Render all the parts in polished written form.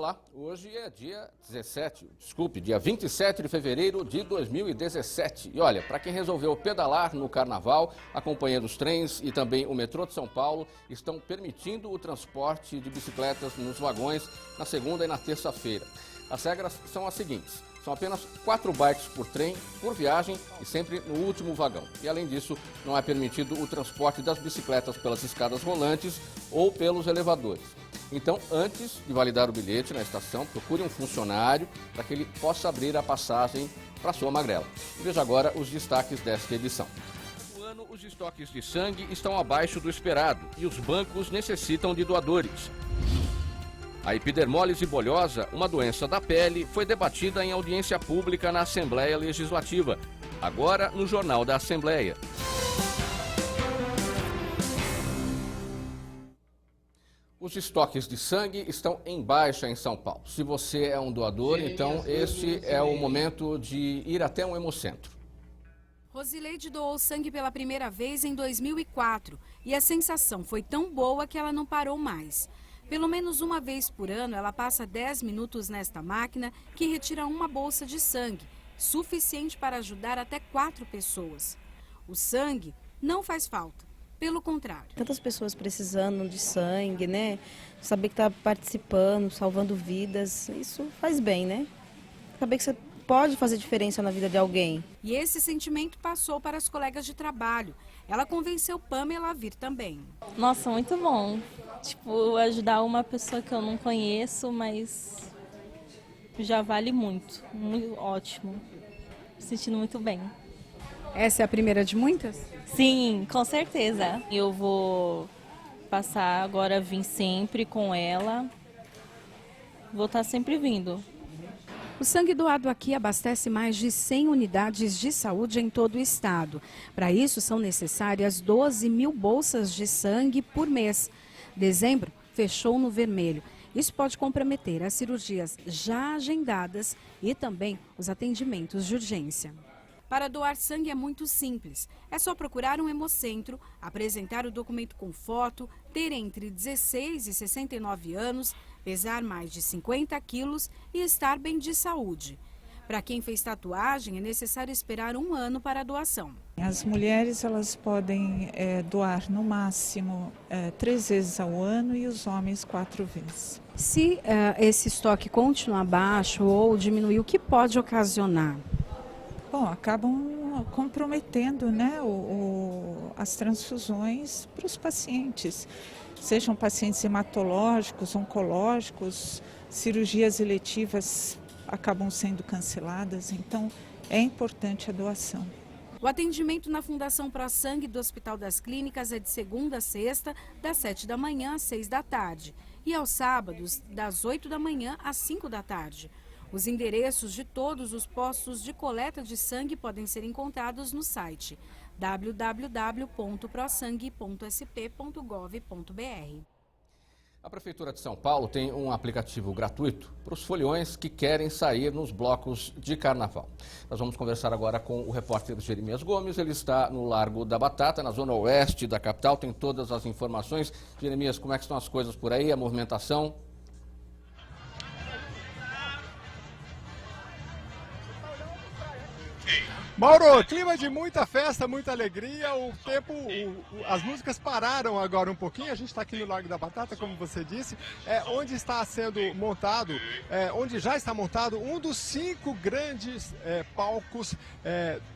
Olá, hoje é dia 27 de fevereiro de 2017. E olha, para quem resolveu pedalar no carnaval, a Companhia dos Trens e também o metrô de São Paulo estão permitindo o transporte de bicicletas nos vagões na segunda e na terça-feira. As regras são as seguintes: são apenas 4 bikes por trem, por viagem e sempre no último vagão. E além disso, não é permitido o transporte das bicicletas pelas escadas rolantes ou pelos elevadores. Então, antes de validar o bilhete na estação, procure um funcionário para que ele possa abrir a passagem para sua magrela. Veja agora os destaques desta edição. No ano, os estoques de sangue estão abaixo do esperado e os bancos necessitam de doadores. A epidermólise bolhosa, uma doença da pele, foi debatida em audiência pública na Assembleia Legislativa. Agora, no Jornal da Assembleia. Os estoques de sangue estão em baixa em São Paulo. Se você é um doador, então este é o momento de ir até um hemocentro. Rosileide doou sangue pela primeira vez em 2004 e a sensação foi tão boa que ela não parou mais. Pelo menos uma vez por ano, ela passa 10 minutos nesta máquina que retira uma bolsa de sangue, suficiente para ajudar até 4 pessoas. O sangue não faz falta. Pelo contrário. Tantas pessoas precisando de sangue, né? Saber que está participando, salvando vidas, isso faz bem, né? Saber que você pode fazer diferença na vida de alguém. E esse sentimento passou para as colegas de trabalho. Ela convenceu Pamela a vir também. Nossa, muito bom. Tipo, ajudar uma pessoa que eu não conheço, mas já vale muito. Muito ótimo. Me sentindo muito bem. Essa é a primeira de muitas? Sim, com certeza. Eu vou passar agora a vir sempre com ela. Vou estar sempre vindo. O sangue doado aqui abastece mais de 100 unidades de saúde em todo o estado. Para isso, são necessárias 12 mil bolsas de sangue por mês. Dezembro fechou no vermelho. Isso pode comprometer as cirurgias já agendadas e também os atendimentos de urgência. Para doar sangue é muito simples. É só procurar um hemocentro, apresentar o documento com foto, ter entre 16 e 69 anos, pesar mais de 50 quilos e estar bem de saúde. Para quem fez tatuagem, é necessário esperar 1 ano para a doação. As mulheres elas podem doar no máximo 3 vezes ao ano e os homens 4 vezes. Se esse estoque continuar baixo ou diminuir, o que pode ocasionar? Bom, acabam comprometendo, né, as transfusões para os pacientes, sejam pacientes hematológicos, oncológicos, cirurgias eletivas acabam sendo canceladas, então é importante a doação. O atendimento na Fundação Pro Sangue do Hospital das Clínicas é de segunda a sexta, das 7 da manhã às 6 da tarde, e aos sábados, das 8 da manhã às 5 da tarde. Os endereços de todos os postos de coleta de sangue podem ser encontrados no site www.prosangue.sp.gov.br. A Prefeitura de São Paulo tem um aplicativo gratuito para os foliões que querem sair nos blocos de carnaval. Nós vamos conversar agora com o repórter Jeremias Gomes. Ele está no Largo da Batata, na zona oeste da capital, tem todas as informações. Jeremias, como é que estão as coisas por aí, a movimentação? Mauro, clima de muita festa, muita alegria, as músicas pararam agora um pouquinho, a gente está aqui no Largo da Batata, como você disse, onde está sendo montado, onde já está montado um dos 5 grandes palcos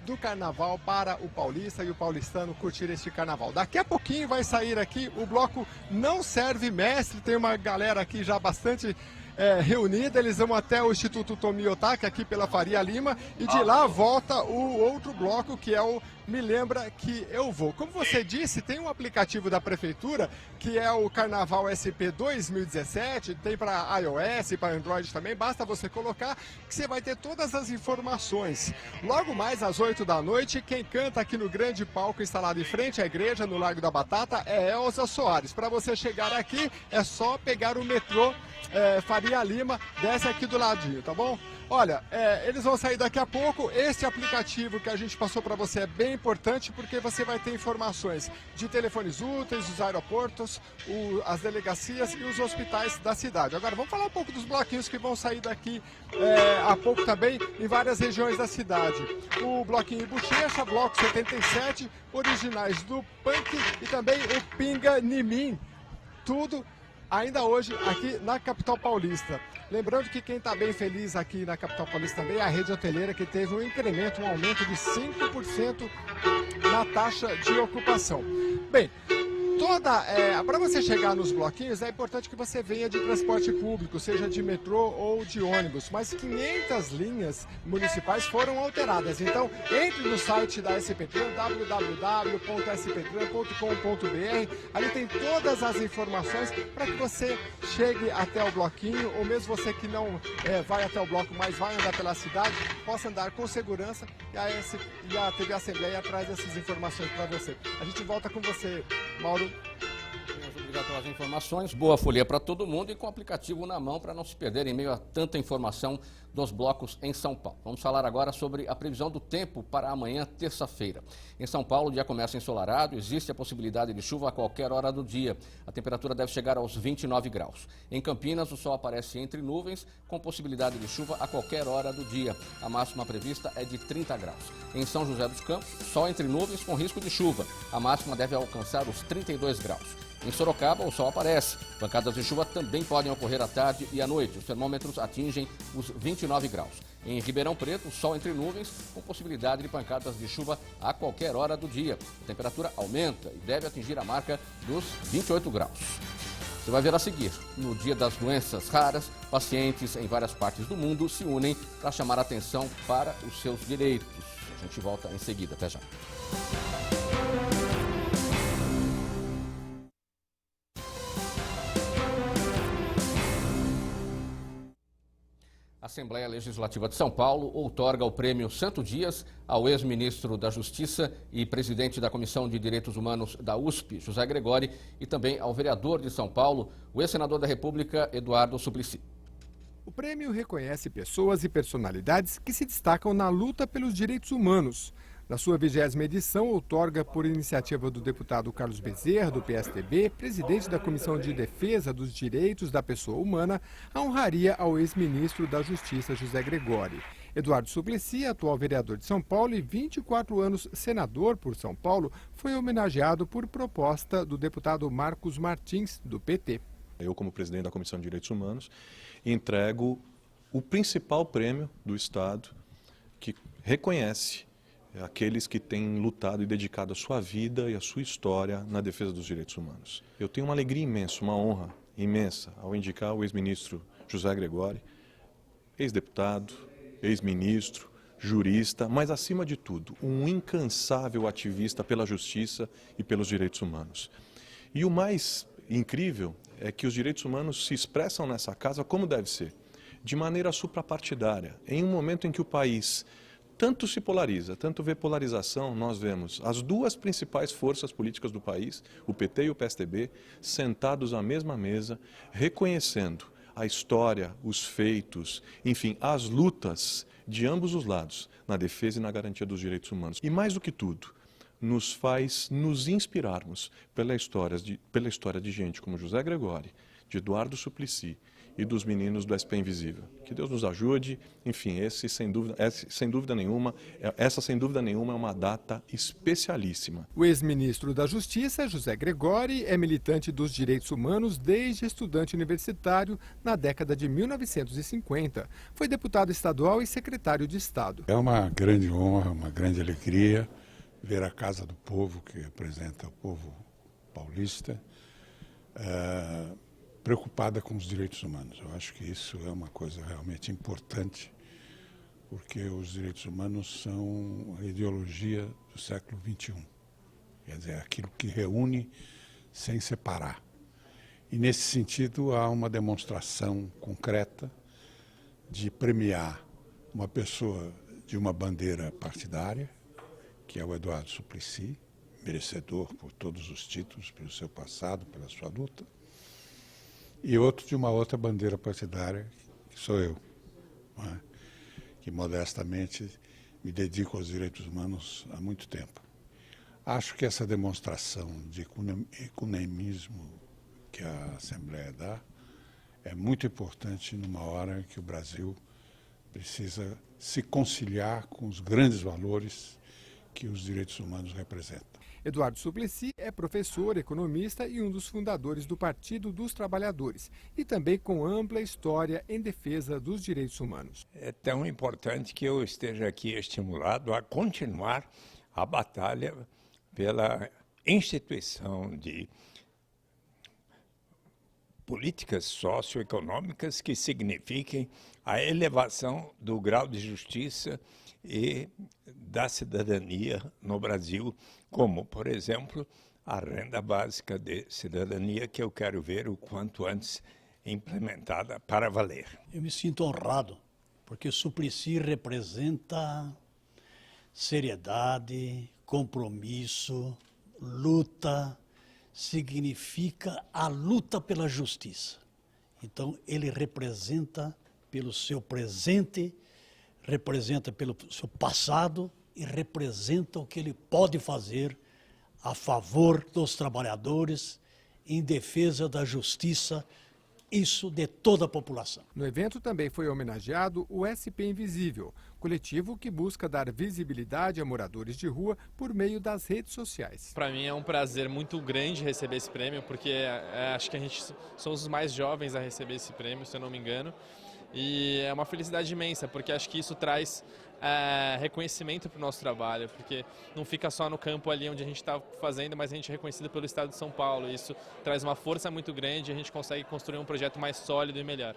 do carnaval para o paulista e o paulistano curtir este carnaval. Daqui a pouquinho vai sair aqui o bloco Não Serve Mestre, tem uma galera aqui já bastante reunida, eles vão até o Instituto Tomi Otaki, aqui pela Faria Lima, e de lá volta o outro bloco, que é o Me Lembra Que Eu Vou. Como você disse, tem um aplicativo da Prefeitura, que é o Carnaval SP 2017, tem para iOS, para Android também, basta você colocar que você vai ter todas as informações. Logo mais às 8 da noite, quem canta aqui no grande palco instalado em frente à igreja, no Largo da Batata, é Elza Soares. Para você chegar aqui, é só pegar o metrô Faria Faria Lima, desce aqui do ladinho, tá bom? Olha, eles vão sair daqui a pouco. Este aplicativo que a gente passou para você é bem importante porque você vai ter informações de telefones úteis, os aeroportos, as delegacias e os hospitais da cidade. Agora, vamos falar um pouco dos bloquinhos que vão sair daqui a pouco também em várias regiões da cidade. O bloquinho Bochecha, bloco 77, originais do Punk e também o Pinga Nimin. Tudo ainda hoje aqui na capital paulista. Lembrando que quem está bem feliz aqui na capital paulista também é a rede hoteleira, que teve um incremento, um aumento de 5% na taxa de ocupação. Bem, para você chegar nos bloquinhos é importante que você venha de transporte público, seja de metrô ou de ônibus, mas 500 linhas municipais foram alteradas. Então, entre no site da SPTran, www.sptran.com.br, ali tem todas as informações para que você chegue até o bloquinho, ou mesmo você que não vai até o bloco, mas vai andar pela cidade, possa andar com segurança e a TV Assembleia traz essas informações para você. A gente volta com você, Mauro. Obrigado pelas informações, boa folia para todo mundo e com o aplicativo na mão para não se perder em meio a tanta informação dos blocos em São Paulo. Vamos falar agora sobre a previsão do tempo para amanhã, terça-feira. Em São Paulo, o dia começa ensolarado, existe a possibilidade de chuva a qualquer hora do dia. A temperatura deve chegar aos 29 graus. Em Campinas, o sol aparece entre nuvens, com possibilidade de chuva a qualquer hora do dia. A máxima prevista é de 30 graus. Em São José dos Campos, sol entre nuvens com risco de chuva. A máxima deve alcançar os 32 graus. Em Sorocaba, o sol aparece. Pancadas de chuva também podem ocorrer à tarde e à noite. Os termômetros atingem os 29 graus. Em Ribeirão Preto, o sol entre nuvens, com possibilidade de pancadas de chuva a qualquer hora do dia. A temperatura aumenta e deve atingir a marca dos 28 graus. Você vai ver a seguir. No Dia das Doenças Raras, pacientes em várias partes do mundo se unem para chamar a atenção para os seus direitos. A gente volta em seguida. Até já. A Assembleia Legislativa de São Paulo outorga o prêmio Santo Dias ao ex-ministro da Justiça e presidente da Comissão de Direitos Humanos da USP, José Gregori, e também ao vereador de São Paulo, o ex-senador da República, Eduardo Suplicy. O prêmio reconhece pessoas e personalidades que se destacam na luta pelos direitos humanos. Na sua 20ª edição, outorga por iniciativa do deputado Carlos Bezerra, do PSDB, presidente da Comissão de Defesa dos Direitos da Pessoa Humana, a honraria ao ex-ministro da Justiça, José Gregori. Eduardo Suplicy, atual vereador de São Paulo e 24 anos senador por São Paulo, foi homenageado por proposta do deputado Marcos Martins, do PT. Eu, como presidente da Comissão de Direitos Humanos, entrego o principal prêmio do Estado que reconhece aqueles que têm lutado e dedicado a sua vida e a sua história na defesa dos direitos humanos. Eu tenho uma alegria imensa, uma honra imensa ao indicar o ex-ministro José Gregori, ex-deputado, ex-ministro, jurista, mas acima de tudo, um incansável ativista pela justiça e pelos direitos humanos. E o mais incrível é que os direitos humanos se expressam nessa casa como deve ser, de maneira suprapartidária, em um momento em que o país tanto se polariza, tanto vê polarização, nós vemos as duas principais forças políticas do país, o PT e o PSDB, sentados à mesma mesa, reconhecendo a história, os feitos, enfim, as lutas de ambos os lados na defesa e na garantia dos direitos humanos. E mais do que tudo, nos faz nos inspirarmos pela história de gente como José Gregori, de Eduardo Suplicy e dos meninos do SP Invisível. Que Deus nos ajude. Enfim, essa sem dúvida nenhuma é uma data especialíssima. O ex-ministro da Justiça, José Gregori, é militante dos direitos humanos desde estudante universitário na década de 1950. Foi deputado estadual e secretário de Estado. É uma grande honra, uma grande alegria ver a Casa do Povo, que representa o povo paulista, preocupada com os direitos humanos. Eu acho que isso é uma coisa realmente importante, porque os direitos humanos são a ideologia do século XXI. Quer dizer, aquilo que reúne sem separar. E, nesse sentido, há uma demonstração concreta de premiar uma pessoa de uma bandeira partidária, que é o Eduardo Suplicy, merecedor por todos os títulos, pelo seu passado, pela sua luta, e outro de uma outra bandeira partidária, que sou eu, não é? Que modestamente me dedico aos direitos humanos há muito tempo. Acho que essa demonstração de ecumenismo que a Assembleia dá é muito importante numa hora em que o Brasil precisa se conciliar com os grandes valores que os direitos humanos representam. Eduardo Suplicy é professor, economista e um dos fundadores do Partido dos Trabalhadores, e também com ampla história em defesa dos direitos humanos. É tão importante que eu esteja aqui estimulado a continuar a batalha pela instituição de políticas socioeconômicas que signifiquem a elevação do grau de justiça e da cidadania no Brasil, como, por exemplo, a renda básica de cidadania, que eu quero ver o quanto antes implementada para valer. Eu me sinto honrado, porque Suplicy representa seriedade, compromisso, luta, significa a luta pela justiça. Então, ele representa pelo seu presente, representa pelo seu passado e representa o que ele pode fazer a favor dos trabalhadores, em defesa da justiça, isso de toda a população. No evento também foi homenageado o SP Invisível, coletivo que busca dar visibilidade a moradores de rua por meio das redes sociais. Para mim é um prazer muito grande receber esse prêmio, porque acho que a gente somos os mais jovens a receber esse prêmio, se eu não me engano. E é uma felicidade imensa, porque acho que isso traz reconhecimento para o nosso trabalho, porque não fica só no campo ali onde a gente está fazendo, mas a gente é reconhecido pelo Estado de São Paulo. E isso traz uma força muito grande e a gente consegue construir um projeto mais sólido e melhor.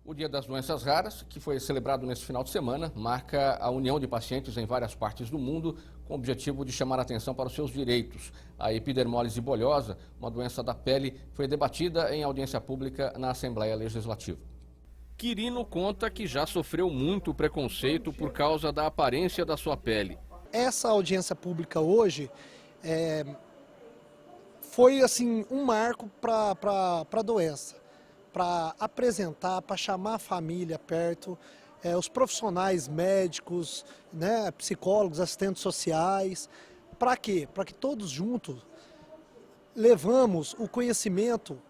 O Dia das Doenças Raras, que foi celebrado neste final de semana, marca a união de pacientes em várias partes do mundo com o objetivo de chamar a atenção para os seus direitos. A epidermólise bolhosa, uma doença da pele, foi debatida em audiência pública na Assembleia Legislativa. Quirino conta que já sofreu muito preconceito por causa da aparência da sua pele. Essa audiência pública hoje foi assim um marco para a doença, para apresentar, para chamar a família perto, os profissionais médicos, né, psicólogos, assistentes sociais. Para quê? Para que todos juntos levamos o conhecimento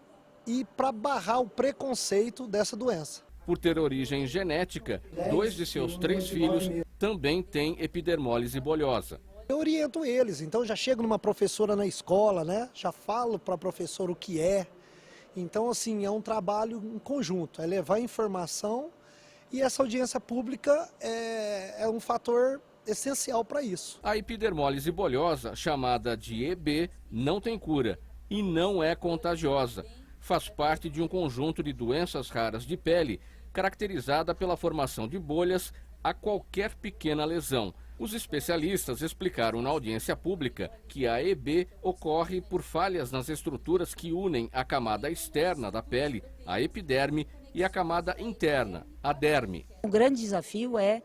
e para barrar o preconceito dessa doença. Por ter origem genética, 2 de seus 3 filhos também têm epidermólise bolhosa. Eu oriento eles, então já chego numa professora na escola, né? Já falo para a professora o que é. Então, assim, é um trabalho em conjunto, é levar informação e essa audiência pública é um fator essencial para isso. A epidermólise bolhosa, chamada de EB, não tem cura e não é contagiosa. Faz parte de um conjunto de doenças raras de pele, caracterizada pela formação de bolhas a qualquer pequena lesão. Os especialistas explicaram na audiência pública que a EB ocorre por falhas nas estruturas que unem a camada externa da pele, a epiderme, e a camada interna, a derme. O grande desafio é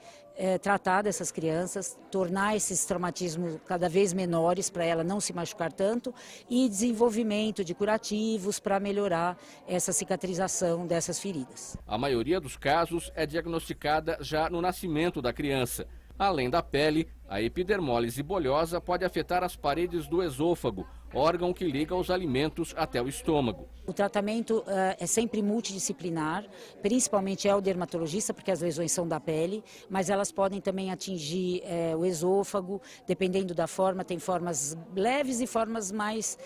tratar dessas crianças, tornar esses traumatismos cada vez menores para ela não se machucar tanto e desenvolvimento de curativos para melhorar essa cicatrização dessas feridas. A maioria dos casos é diagnosticada já no nascimento da criança. Além da pele, a epidermólise bolhosa pode afetar as paredes do esôfago, órgão que liga os alimentos até o estômago. O tratamento é sempre multidisciplinar, principalmente é o dermatologista, porque as lesões são da pele, mas elas podem também atingir o esôfago, dependendo da forma, tem formas leves e formas mais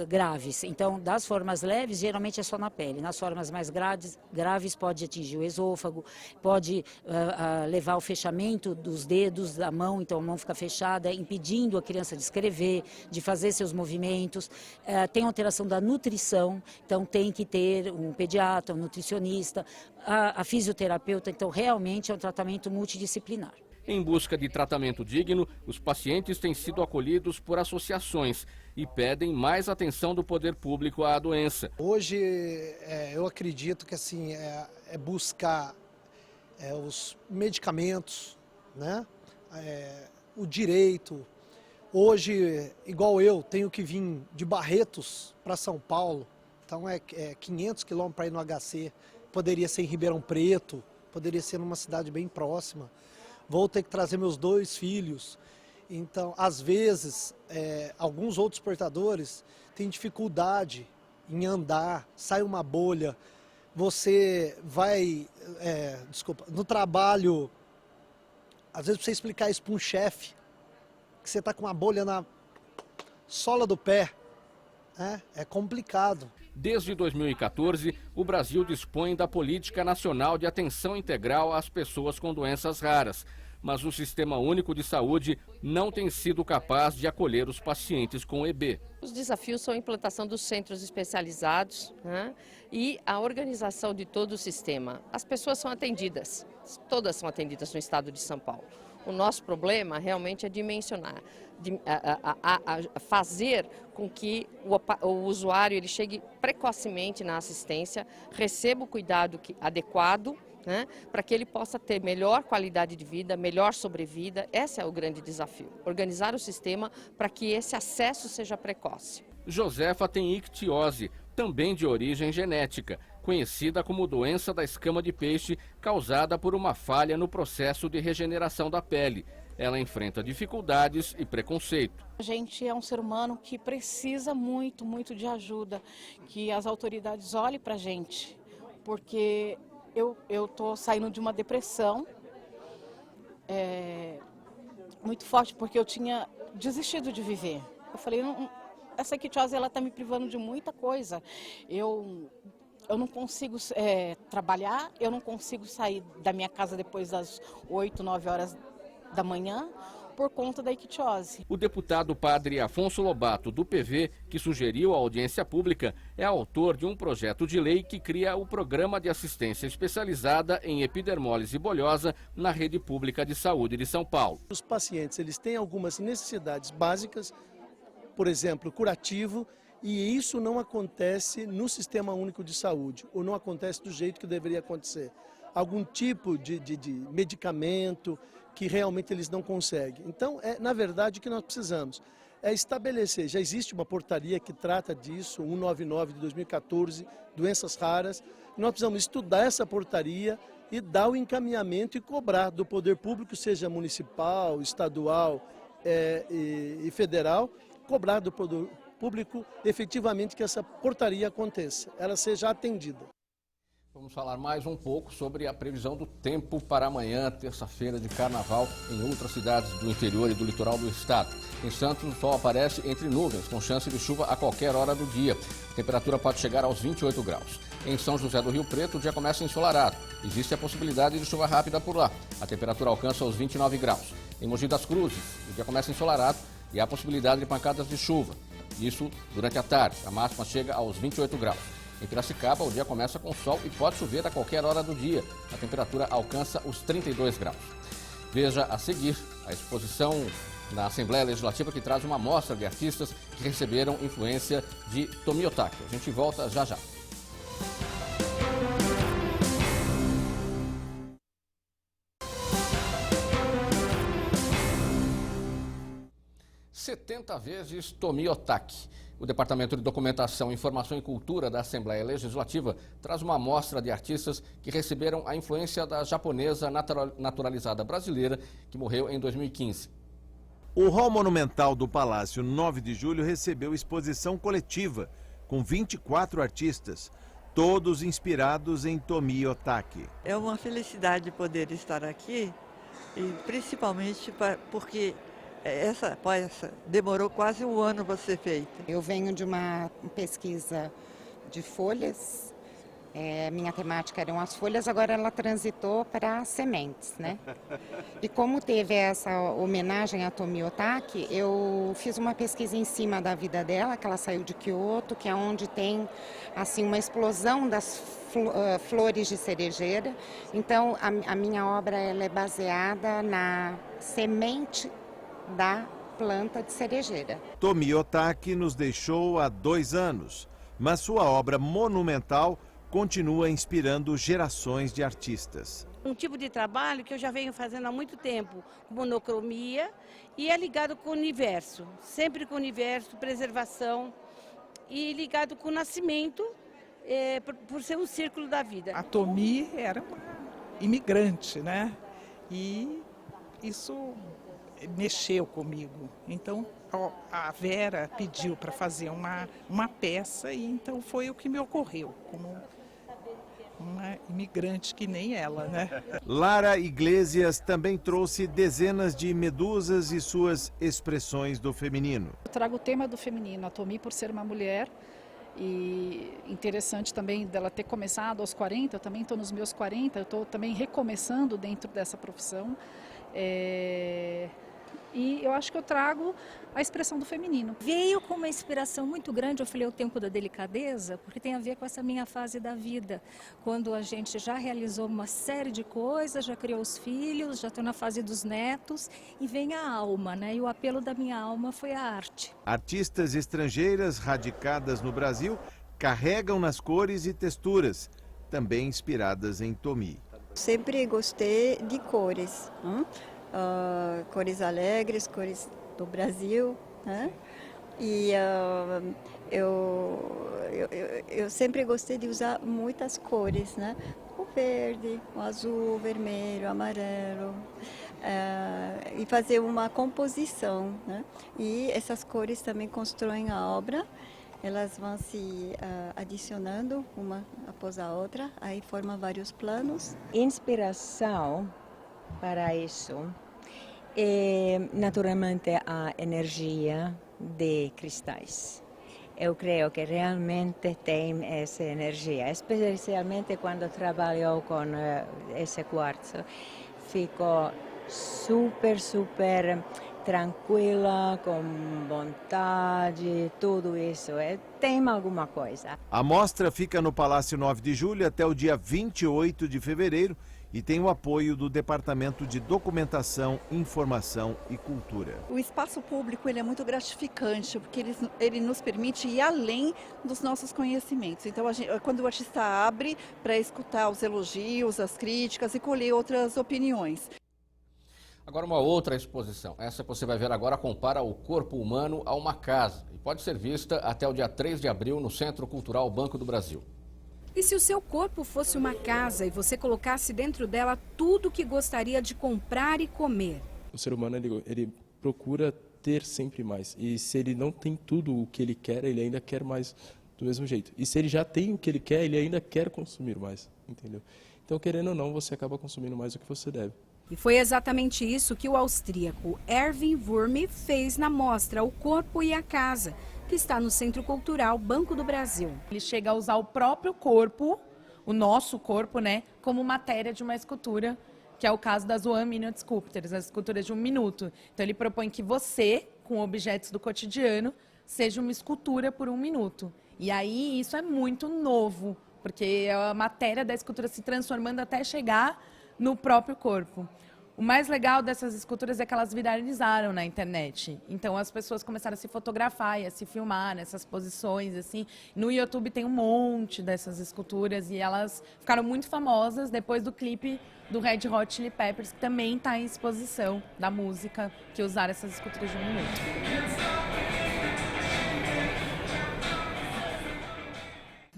graves. Então, das formas leves, geralmente é só na pele. Nas formas mais graves pode atingir o esôfago, pode levar ao fechamento dos dedos da mão, então a mão fica fechada, impedindo a criança de escrever, de fazer seus movimentos. Tem alteração da nutrição, então tem que ter um pediatra, um nutricionista, a fisioterapeuta, então realmente é um tratamento multidisciplinar. Em busca de tratamento digno, os pacientes têm sido acolhidos por associações e pedem mais atenção do poder público à doença. Hoje eu acredito que assim, é buscar os medicamentos, né? O direito. Hoje, igual eu, tenho que vir de Barretos para São Paulo, Então é 500 quilômetros para ir no HC, poderia ser em Ribeirão Preto, poderia ser numa cidade bem próxima. Vou ter que trazer meus 2 filhos. Então, às vezes, alguns outros portadores têm dificuldade em andar, sai uma bolha, você vai, no trabalho, às vezes, para você explicar isso para um chefe, que você está com uma bolha na sola do pé, é complicado. Desde 2014, o Brasil dispõe da Política Nacional de Atenção Integral às Pessoas com Doenças Raras, mas o Sistema Único de Saúde não tem sido capaz de acolher os pacientes com EB. Os desafios são a implantação dos centros especializados, né, e a organização de todo o sistema. As pessoas são atendidas, todas são atendidas no estado de São Paulo. O nosso problema realmente é dimensionar, fazer com que o usuário ele chegue precocemente na assistência, receba o cuidado adequado, né, para que ele possa ter melhor qualidade de vida, melhor sobrevida. Esse é o grande desafio, organizar o sistema para que esse acesso seja precoce. Josefa tem ictiose, também de origem genética, conhecida como doença da escama de peixe, causada por uma falha no processo de regeneração da pele. Ela enfrenta dificuldades e preconceito. A gente é um ser humano que precisa muito, muito de ajuda, que as autoridades olhem para a gente, porque eu estou saindo de uma depressão muito forte, porque eu tinha desistido de viver. Eu falei, essa ictiose está me privando de muita coisa. Eu não consigo trabalhar, eu não consigo sair da minha casa depois das 8, 9 horas da manhã, por conta da ictiose. O deputado padre Afonso Lobato, do PV, que sugeriu a audiência pública, é autor de um projeto de lei que cria o Programa de Assistência Especializada em Epidermólise Bolhosa na Rede Pública de Saúde de São Paulo. Os pacientes eles têm algumas necessidades básicas, por exemplo, curativo, e isso não acontece no Sistema Único de Saúde, ou não acontece do jeito que deveria acontecer. Algum tipo de medicamento que realmente eles não conseguem. Então, na verdade, o que nós precisamos é estabelecer, já existe uma portaria que trata disso, 199 de 2014, doenças raras, nós precisamos estudar essa portaria e dar o encaminhamento e cobrar do poder público, seja municipal, estadual e federal, cobrar do poder público efetivamente que essa portaria aconteça, ela seja atendida. Vamos falar mais um pouco sobre a previsão do tempo para amanhã, terça-feira de carnaval, em outras cidades do interior e do litoral do estado. Em Santos, o sol aparece entre nuvens, com chance de chuva a qualquer hora do dia. A temperatura pode chegar aos 28 graus. Em São José do Rio Preto, o dia começa ensolarado. Existe a possibilidade de chuva rápida por lá. A temperatura alcança os 29 graus. Em Mogi das Cruzes, o dia começa ensolarado e há a possibilidade de pancadas de chuva. Isso durante a tarde. A máxima chega aos 28 graus. Em Piracicaba, o dia começa com sol e pode chover a qualquer hora do dia. A temperatura alcança os 32 graus. Veja a seguir a exposição na Assembleia Legislativa que traz uma amostra de artistas que receberam influência de Tomi Otaki. A gente volta já já. 70 vezes Tomi Otaki. O Departamento de Documentação, Informação e Cultura da Assembleia Legislativa traz uma amostra de artistas que receberam a influência da japonesa naturalizada brasileira, que morreu em 2015. O hall monumental do Palácio 9 de Julho recebeu exposição coletiva, com 24 artistas, todos inspirados em Tomi Otaki. É uma felicidade poder estar aqui, e principalmente porque essa peça demorou quase um ano para ser feita. Eu venho de uma pesquisa de folhas, minha temática eram as folhas, agora ela transitou para sementes, né? E como teve essa homenagem a Tomi Otaki, eu fiz uma pesquisa em cima da vida dela, que ela saiu de Kyoto, que é onde tem assim uma explosão das flores de cerejeira. Então a minha obra ela é baseada na semente da planta de cerejeira. Tomi Otaki nos deixou há 2 anos, mas sua obra monumental continua inspirando gerações de artistas. Um tipo de trabalho que eu já venho fazendo há muito tempo, monocromia, e é ligado com o universo, sempre com o universo, preservação, e ligado com o nascimento, por ser um círculo da vida. A Tomi era uma imigrante, né? E isso mexeu comigo. Então, a Vera pediu para fazer uma peça e então foi o que me ocorreu, como uma imigrante que nem ela, né? Lara Iglesias também trouxe dezenas de medusas e suas expressões do feminino. Eu trago o tema do feminino, a Tomi por ser uma mulher, e interessante também dela ter começado aos 40, eu também estou nos meus 40, eu estou também recomeçando dentro dessa profissão. E eu acho que eu trago a expressão do feminino. Veio com uma inspiração muito grande, eu falei o tempo da delicadeza, porque tem a ver com essa minha fase da vida, quando a gente já realizou uma série de coisas, já criou os filhos, já estou na fase dos netos, e vem a alma, né? E o apelo da minha alma foi a arte. Artistas estrangeiras radicadas no Brasil carregam nas cores e texturas, também inspiradas em Tomi. Sempre gostei de cores. Cores alegres, cores do Brasil, né? E eu sempre gostei de usar muitas cores, né? O verde, o azul, o vermelho, o amarelo, e fazer uma composição, né? E essas cores também constroem a obra, elas vão se adicionando uma após a outra, aí forma vários planos. Inspiração para isso é naturalmente a energia de cristais. Eu creio que realmente tem essa energia, especialmente quando trabalho com esse quartzo. Fico super tranquila, com vontade, tudo isso. Tem alguma coisa. A mostra fica no Palácio 9 de Julho até o dia 28 de fevereiro e tem o apoio do Departamento de Documentação, Informação e Cultura. O espaço público ele é muito gratificante, porque ele nos permite ir além dos nossos conhecimentos. Então, quando o artista abre para escutar os elogios, as críticas e colher outras opiniões. Agora uma outra exposição. Essa que você vai ver agora compara o corpo humano a uma casa e pode ser vista até o dia 3 de abril no Centro Cultural Banco do Brasil. E se o seu corpo fosse uma casa e você colocasse dentro dela tudo o que gostaria de comprar e comer? O ser humano ele procura ter sempre mais. E se ele não tem tudo o que ele quer, ele ainda quer mais do mesmo jeito. E se ele já tem o que ele quer, ele ainda quer consumir mais, entendeu? Então, querendo ou não, você acaba consumindo mais do que você deve. E foi exatamente isso que o austríaco Erwin Wurm fez na mostra O Corpo e a Casa, que está no Centro Cultural Banco do Brasil. Ele chega a usar o próprio corpo, o nosso corpo, né, como matéria de uma escultura, que é o caso das 1 Minute Sculptures, as esculturas de 1 minuto. Então ele propõe que você, com objetos do cotidiano, seja uma escultura por 1 minuto. E aí isso é muito novo, porque é a matéria da escultura se transformando até chegar no próprio corpo. O mais legal dessas esculturas é que elas viralizaram na internet. Então as pessoas começaram a se fotografar e a se filmar nessas posições, assim. No YouTube tem um monte dessas esculturas e elas ficaram muito famosas depois do clipe do Red Hot Chili Peppers, que também está em exposição da música, que usaram essas esculturas de 1 minuto.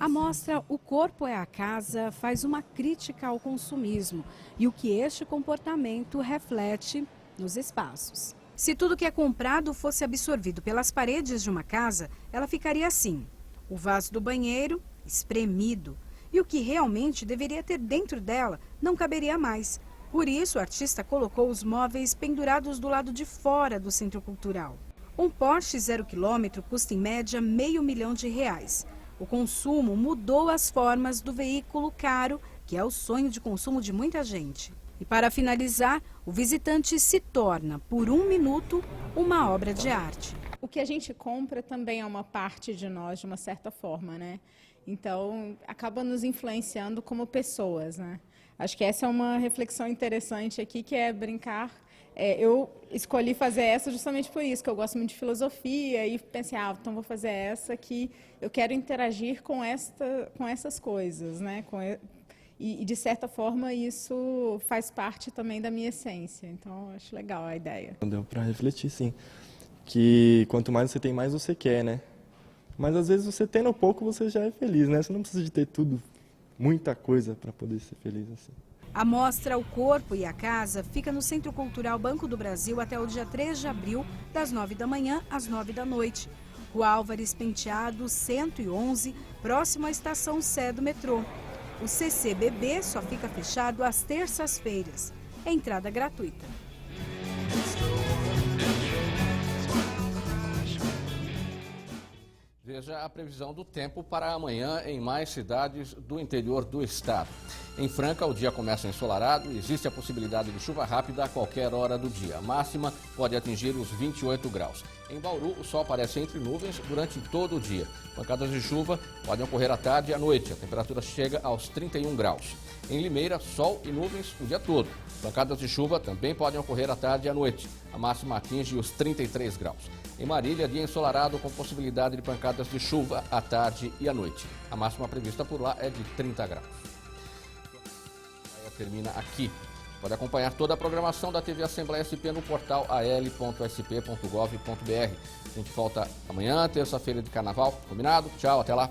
A mostra O Corpo é a Casa faz uma crítica ao consumismo e o que este comportamento reflete nos espaços. Se tudo que é comprado fosse absorvido pelas paredes de uma casa, ela ficaria assim: o vaso do banheiro espremido, e o que realmente deveria ter dentro dela não caberia mais. Por isso, o artista colocou os móveis pendurados do lado de fora do Centro Cultural. Um Porsche 0 km custa em média R$500 mil. O consumo mudou as formas do veículo caro, que é o sonho de consumo de muita gente. E para finalizar, o visitante se torna, por 1 minuto, uma obra de arte. O que a gente compra também é uma parte de nós, de uma certa forma, né? Então, acaba nos influenciando como pessoas, né? Acho que essa é uma reflexão interessante aqui, que é brincar. Eu escolhi fazer essa justamente por isso, que eu gosto muito de filosofia e pensei, então vou fazer essa que eu quero interagir com essas coisas, né? E de certa forma isso faz parte também da minha essência, então acho legal a ideia. Deu para refletir, sim, que quanto mais você tem, mais você quer, né? Mas às vezes você tendo pouco, você já é feliz, né? Você não precisa de ter tudo, muita coisa para poder ser feliz assim. A mostra O Corpo e a Casa fica no Centro Cultural Banco do Brasil até o dia 3 de abril, das 9 da manhã às 9 da noite. Rua Álvares Penteado, 111, próximo à estação Sé do metrô. O CCBB só fica fechado às terças-feiras. É entrada gratuita. Veja a previsão do tempo para amanhã em mais cidades do interior do estado. Em Franca, o dia começa ensolarado e existe a possibilidade de chuva rápida a qualquer hora do dia. A máxima pode atingir os 28 graus. Em Bauru, o sol aparece entre nuvens durante todo o dia. Pancadas de chuva podem ocorrer à tarde e à noite. A temperatura chega aos 31 graus. Em Limeira, sol e nuvens o dia todo. Pancadas de chuva também podem ocorrer à tarde e à noite. A máxima atinge os 33 graus. Em Marília, dia ensolarado com possibilidade de pancadas de chuva à tarde e à noite. A máxima prevista por lá é de 30 graus. Termina aqui. Pode acompanhar toda a programação da TV Assembleia SP no portal al.sp.gov.br. A gente volta amanhã, terça-feira de carnaval. Combinado? Tchau, até lá.